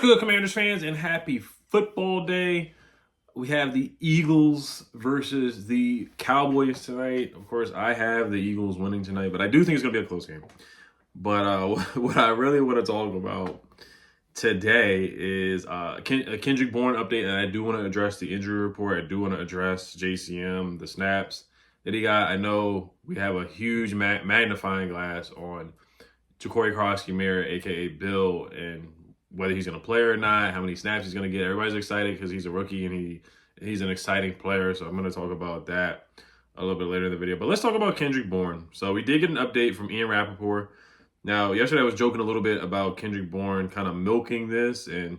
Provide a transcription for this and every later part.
What's good, Commanders fans, and happy football day. We have the Eagles versus the Cowboys tonight. Of course, I have the Eagles winning tonight, but I do think it's going to be a close game. But what I really want to talk about today is a Kendrick Bourne update, and I do want to address the injury report. I do want to address JCM, the snaps that he got. I know we have a huge magnifying glass on Jacory Cross-Kimir, a.k.a. Bill, and whether he's going to play or not, how many snaps he's going to get. Everybody's excited because he's a rookie and he's an exciting player. So I'm going to talk about that a little bit later in the video. But let's talk about Kendrick Bourne. So we did get an update from Rappaport. Now, yesterday I was joking a little bit about Kendrick Bourne kind of milking this. And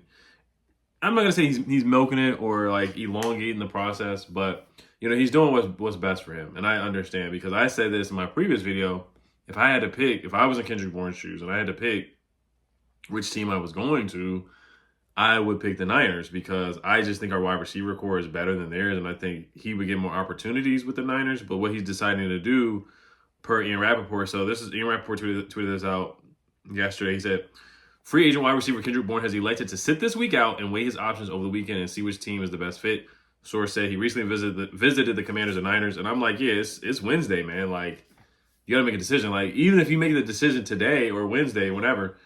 I'm not going to say he's milking it or like elongating the process. But, you know, he's doing what's best for him. And I understand because I said this in my previous video. If I had to pick, if I was in Kendrick Bourne's shoes and I had to pick which team I was going to, I would pick the Niners because I just think our wide receiver core is better than theirs, and I think he would get more opportunities with the Niners. But what he's deciding to do, per Ian Rappaport, so this is Ian Rappaport tweeted this out yesterday. He said, free agent wide receiver Kendrick Bourne has elected to sit this week out and weigh his options over the weekend and see which team is the best fit. Source said he recently visited the Commanders and Niners, and I'm like, yeah, it's Wednesday, man. Like, you got to make a decision. Like, even if you make the decision today or Wednesday, whenever,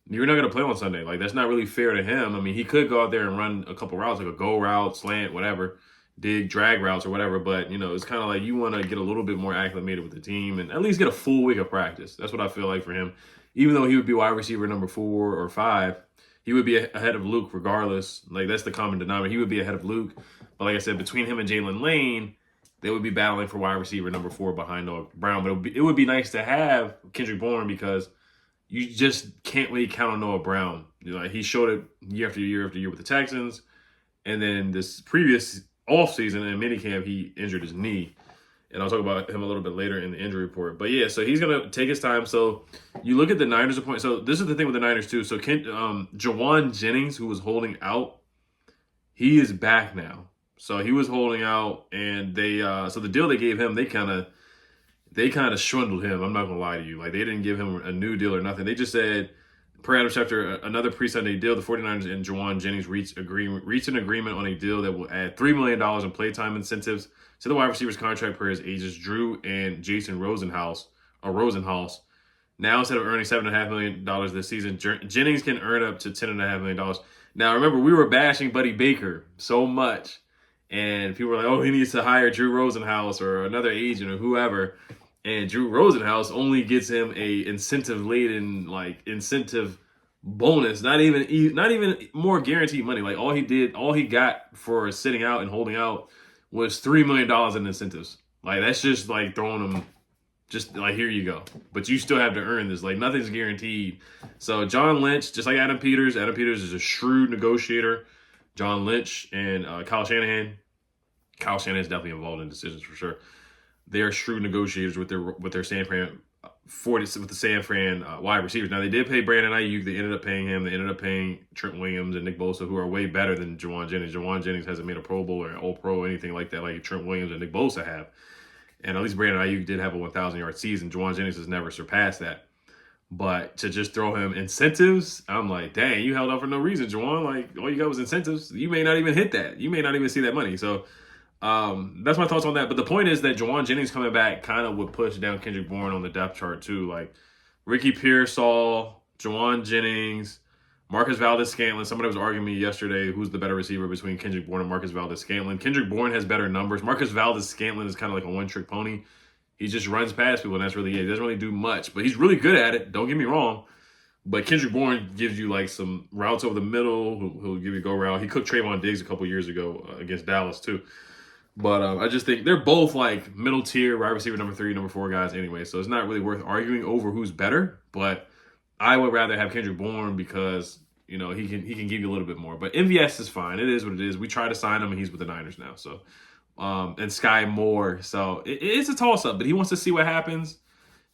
you're not going to play on Sunday. Like, that's not really fair to him. I mean, he could go out there and run a couple routes, like a go route, slant, whatever, dig, drag routes or whatever. But, you know, it's kind of like you want to get a little bit more acclimated with the team and at least get a full week of practice. That's what I feel like for him. Even though he would be wide receiver number 4 or 5, he would be ahead of Luke regardless. Like, that's the common denominator. He would be ahead of Luke. But like I said, between him and Jalen Lane, they would be battling for wide receiver number 4 behind Noah Brown. But it would be nice to have Kendrick Bourne because you just can't really count on Noah Brown. You know, like, he showed it year after year after year with the Texans. And then this previous offseason in minicamp, he injured his knee. And I'll talk about him a little bit later in the injury report. But yeah, so he's going to take his time. So you look at the Niners' appointment. So this is the thing with the Niners too. So Jauan Jennings, who was holding out, he is back now. So he was holding out, and they so the deal they gave him, they kind of swindled him. I'm not gonna lie to you. Like, they didn't give him a new deal or nothing. They just said, per Adam Schefter, another pre-Sunday deal, the 49ers and Jauan Jennings reached an agreement on a deal that will add $3 million in playtime incentives to the wide receivers contract per his agents Drew and Jason Rosenhaus. Now, instead of earning $7.5 million this season, Jennings can earn up to $10.5 million. Now, remember, we were bashing Buddy Baker so much. And people were like, oh, he needs to hire Drew Rosenhaus or another agent or whoever. And Drew Rosenhaus only gets him a incentive-laden, like, incentive bonus. Not even more guaranteed money. Like, all he got for sitting out and holding out was $3 million in incentives. Like, that's just like throwing him, just like, here you go. But you still have to earn this. Like, nothing's guaranteed. So John Lynch, just like Adam Peters is a shrewd negotiator. John Lynch and Kyle Shanahan. Kyle Shanahan is definitely involved in decisions for sure. They are shrewd negotiators with their San Fran wide receivers. Now, they did pay Brandon Ayuk. They ended up paying him. They ended up paying Trent Williams and Nick Bosa, who are way better than Jauan Jennings. Jauan Jennings hasn't made a Pro Bowl or an All-Pro or anything like that, like Trent Williams and Nick Bosa have. And at least Brandon Ayuk did have a 1,000-yard season. Jauan Jennings has never surpassed that. But to just throw him incentives, I'm like, dang, you held out for no reason, Jauan. Like, all you got was incentives. You may not even hit that. You may not even see that money. So that's my thoughts on that. But the point is that Jauan Jennings coming back kind of would push down Kendrick Bourne on the depth chart too. Like, Ricky Pearsall, Jauan Jennings, Marcus Valdes-Scantling. Somebody was arguing me yesterday who's the better receiver between Kendrick Bourne and Marcus Valdes-Scantling. Kendrick Bourne has better numbers. Marcus Valdes-Scantling is kind of like a one-trick pony. He just runs past people, and that's really it. He doesn't really do much, but he's really good at it. Don't get me wrong. But Kendrick Bourne gives you, like, some routes over the middle. He'll give you a go route. He cooked Trayvon Diggs a couple years ago against Dallas, too. But I just think they're both, like, middle tier, wide receiver number 3, number 4 guys anyway. So it's not really worth arguing over who's better. But I would rather have Kendrick Bourne because, you know, he can give you a little bit more. But MVS is fine. It is what it is. We tried to sign him, and he's with the Niners now. So. And Sky Moore. So it's a toss-up, but he wants to see what happens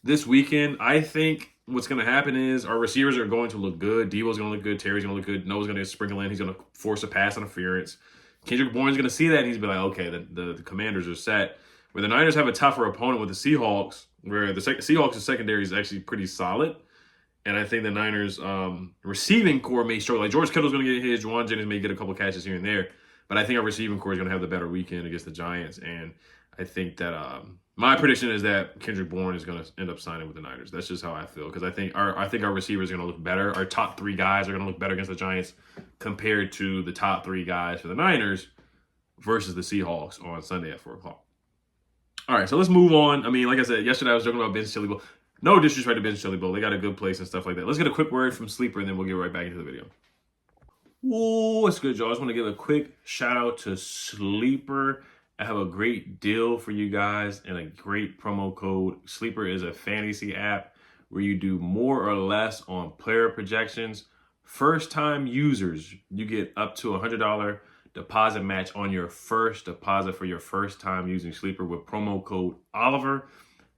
this weekend. I think what's going to happen is our receivers are going to look good. Debo's going to look good. Terry's going to look good. Noah's going to sprinkle in. He's going to force a pass interference. Kendrick Bourne's going to see that, and he's going to be like, okay, the Commanders are set. Where the Niners have a tougher opponent with the Seahawks, where the Seahawks' secondary is actually pretty solid. And I think the Niners receiving core may struggle. Like George Kittle's going to get his. Juwan Jennings may get a couple catches here and there. But I think our receiving core is going to have the better weekend against the Giants. And I think that my prediction is that Kendrick Bourne is going to end up signing with the Niners. That's just how I feel. Because I think our receivers are going to look better. Our top 3 guys are going to look better against the Giants compared to the top 3 guys for the Niners versus the Seahawks on Sunday at 4 o'clock. All right, so let's move on. I mean, like I said, yesterday I was joking about Ben's Chili Bowl. No disrespect to Ben's Chili Bowl. They got a good place and stuff like that. Let's get a quick word from Sleeper, and then we'll get right back into the video. Whoa, what's good, y'all? I just want to give a quick shout out to Sleeper. I have a great deal for you guys and a great promo code. Sleeper is a fantasy app where you do more or less on player projections. First-time users, you get up to $100 deposit match on your first deposit for your first time using Sleeper with promo code Oliver.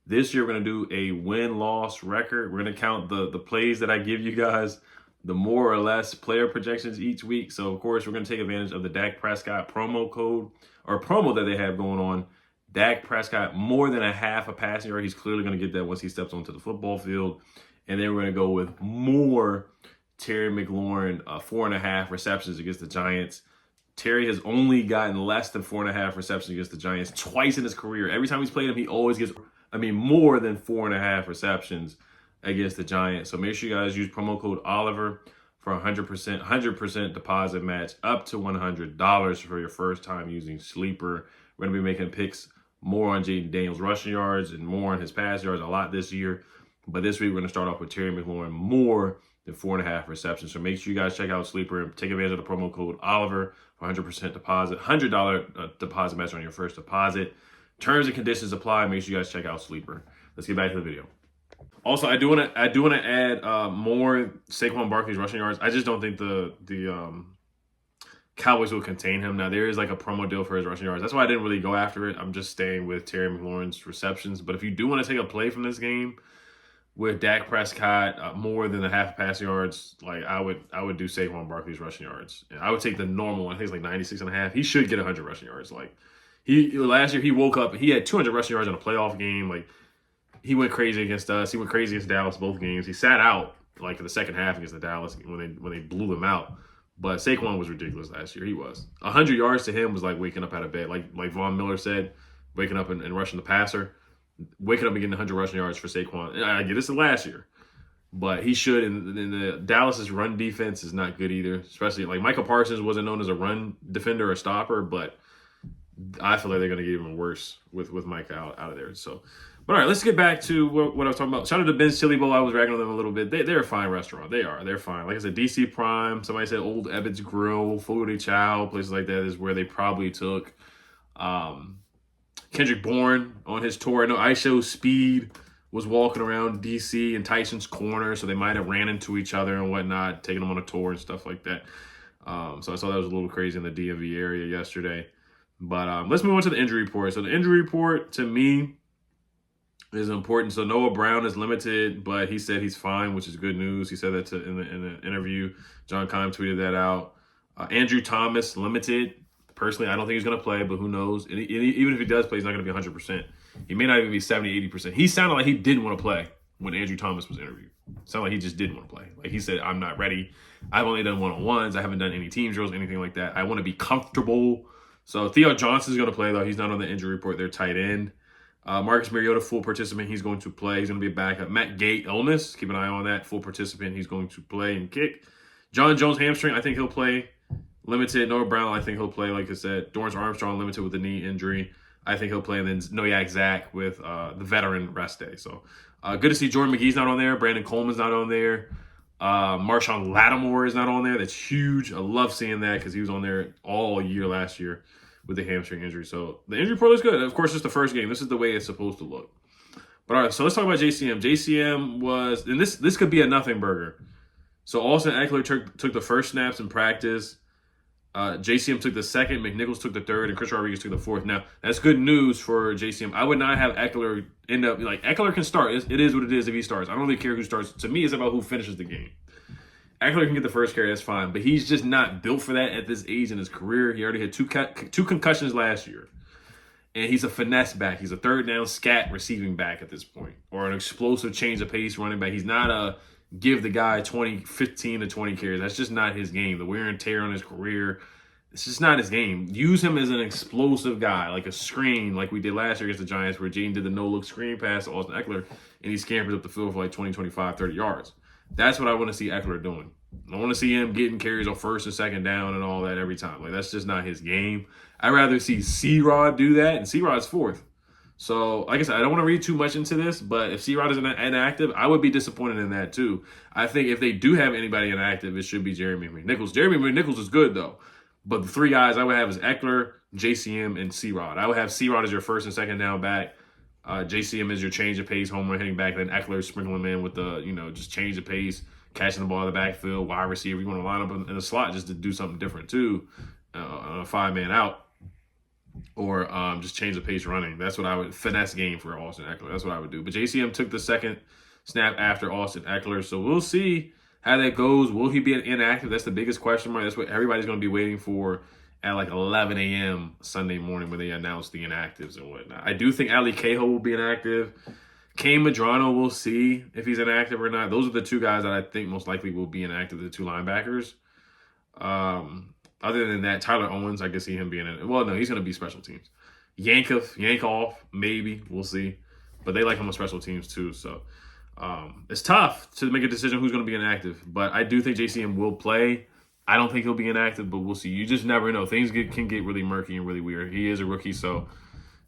This year, we're going to do a win-loss record. We're going to count the plays that I give you guys, the more or less player projections each week. So, of course, we're going to take advantage of the Dak Prescott promo code or promo that they have going on. Dak Prescott, more than a half a passing yard. He's clearly going to get that once he steps onto the football field. And then we're going to go with more Terry McLaurin, 4.5 receptions against the Giants. Terry has only gotten less than 4.5 receptions against the Giants twice in his career. Every time he's played him, he always gets, more than 4.5 receptions against the Giants. So make sure you guys use promo code Oliver for 100% deposit match up to $100 for your first time using Sleeper. We're going to be making picks more on Jaden Daniels' rushing yards and more on his pass yards a lot this year. But this week, we're going to start off with Terry McLaurin, more than 4.5 receptions. So make sure you guys check out Sleeper and take advantage of the promo code Oliver for 100% deposit, $100 deposit match on your first deposit. Terms and conditions apply. Make sure you guys check out Sleeper. Let's get back to the video. Also, I do want to add more Saquon Barkley's rushing yards. I just don't think the Cowboys will contain him. Now, there is like a promo deal for his rushing yards. That's why I didn't really go after it. I'm just staying with Terry McLaurin's receptions. But if you do want to take a play from this game with Dak Prescott more than the half pass yards, like I would do Saquon Barkley's rushing yards. And I would take the normal one. I think it's like 96.5. He should get 100 rushing yards. Like last year he woke up and he had 200 rushing yards in a playoff game. Like he went crazy against us. He went crazy against Dallas both games. He sat out like in the second half against the Dallas when they blew them out. But Saquon was ridiculous last year. He was 100 yards to him was like waking up out of bed. Like Von Miller said, waking up and rushing the passer. Waking up and getting 100 rushing yards for Saquon. I get this is last year, but he should. And the Dallas's run defense is not good either. Especially like Michael Parsons wasn't known as a run defender or stopper, but I feel like they're going to get even worse with Mike out of there. So, but all right, let's get back to what I was talking about. Shout out to Ben's Chili Bowl. I was ragging on them a little bit. They're a fine restaurant. They're fine. Like I said, DC Prime. Somebody said Old Ebbitt's Grill, Fogo de Chao, places like that is where they probably took Kendrick Bourne on his tour. I know ISO Speed was walking around DC and Tyson's Corner, so they might have ran into each other and whatnot, taking them on a tour and stuff like that. So I saw that was a little crazy in the DMV area yesterday. But let's move on to the injury report. So the injury report, to me, is important. So Noah Brown is limited, but he said he's fine, which is good news. He said that in the interview. John Keim tweeted that out. Andrew Thomas, limited. Personally, I don't think he's going to play, but who knows? And even if he does play, he's not going to be 100%. He may not even be 70, 80%. He sounded like he didn't want to play when Andrew Thomas was interviewed. Sounded like he just didn't want to play. Like he said, I'm not ready. I've only done one-on-ones. I haven't done any team drills, anything like that. I want to be comfortable. So Theo Johnson's going to play, though. He's not on the injury report. They're tight end. Marcus Mariota, full participant. He's going to play. He's going to be a backup. Matt Gay, illness. Keep an eye on that. Full participant. He's going to play and kick. John Jones, hamstring. I think he'll play. Limited. Noah Brown, I think he'll play. Like I said, Dorrance Armstrong, limited with the knee injury. I think he'll play. And then Noyak Zach with the veteran rest day. So good to see Jordan McGee's not on there. Brandon Coleman's not on there. Marshawn Lattimore is not on there. That's huge. I love seeing that because he was on there all year last year with the hamstring injury. So the injury report looks good. Of course, it's the first game. This is the way it's supposed to look. But all right, so let's talk about JCM. JCM was, and this could be a nothing burger. So Austin Eckler took the first snaps in practice. JCM took the second, McNichols took the third, and Chris Rodriguez took the fourth. Now, that's good news for JCM. I would not have Eckler end up, like, Eckler can start. It is what it is if he starts. I don't really care who starts. To me, it's about who finishes the game. Eckler can get the first carry, that's fine, but he's just not built for that at this age in his career. He already had two concussions last year, and he's a finesse back. He's a third down scat receiving back at this point, or an explosive change of pace running back. He's not a give the guy 15 to 20 carries. That's just not his game. The wear and tear on his career, it's just not his game. Use him as an explosive guy, like a screen, like we did last year against the Giants, where Jaden did the no-look screen pass to Austin Eckler, and he scampered up the field for like 20, 25, 30 yards. That's what I want to see Eckler doing. I want to see him getting carries on first and second down and all that every time. Like, that's just not his game. I'd rather see C-Rod do that, and C-Rod's fourth. So, like I said, I don't want to read too much into this, but if C-Rod is inactive, I would be disappointed in that too. I think if they do have anybody inactive, it should be Jeremy McNichols. Jeremy McNichols is good, though. But the three guys I would have is Eckler, JCM, and C-Rod. I would have C-Rod as your first and second down back. JCM is your change of pace, home run hitting back. Then Eckler sprinkling him in with the, just change of pace, catching the ball in the backfield, wide receiver. You want to line up in the slot just to do something different too, on a 5-man out. Or just change the pace running. That's what I would, finesse game for Austin Eckler. That's what I would do. But JCM took the second snap after Austin Eckler. So we'll see how that goes. Will he be inactive? That's the biggest question mark. That's what everybody's going to be waiting for at like 11 a.m. Sunday morning when they announce the inactives and whatnot. I do think Ali Cahill will be inactive. Kane Madrano, we'll see if he's inactive or not. Those are the two guys that I think most likely will be inactive, the two linebackers. Other than that, Tyler Owens, I can see him being in. Well, no, he's going to be special teams. Yankoff, maybe. We'll see. But they like him on special teams too. So it's tough to make a decision who's going to be inactive. But I do think JCM will play. I don't think he'll be inactive, but we'll see. You just never know. Things can get really murky and really weird. He is a rookie, so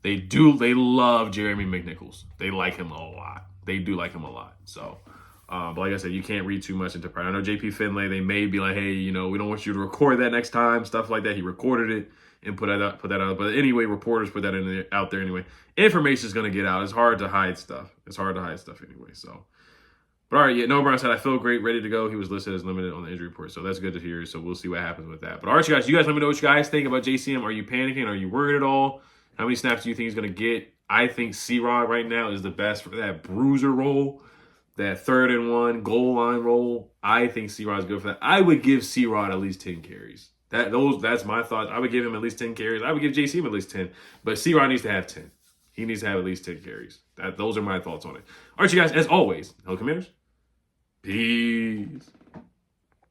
they love Jeremy McNichols. They like him a lot. They do like him a lot. So, but like I said, you can't read too much into pride. I know JP Finlay, they may be like, hey, we don't want you to record that next time, stuff like that. He recorded it and put that out. But anyway, reporters put that out there anyway. Information is going to get out. It's hard to hide stuff. Anyway. So, but all right, yeah, Noah Brown said, I feel great, ready to go. He was listed as limited on the injury report, so that's good to hear. So we'll see what happens with that. But all right, you guys let me know what you guys think about JCM. Are you panicking? Are you worried at all? How many snaps do you think he's going to get? I think C-Rod right now is the best for that bruiser role, that 3rd and 1 goal line role. I think C-Rod's good for that. I would give C-Rod at least 10 carries. That's my thoughts. I would give him at least 10 carries. I would give JCM at least 10. But C-Rod needs to have 10. He needs to have at least 10 carries. Those are my thoughts on it. All right, you guys, as always, hello, Commanders. Peace.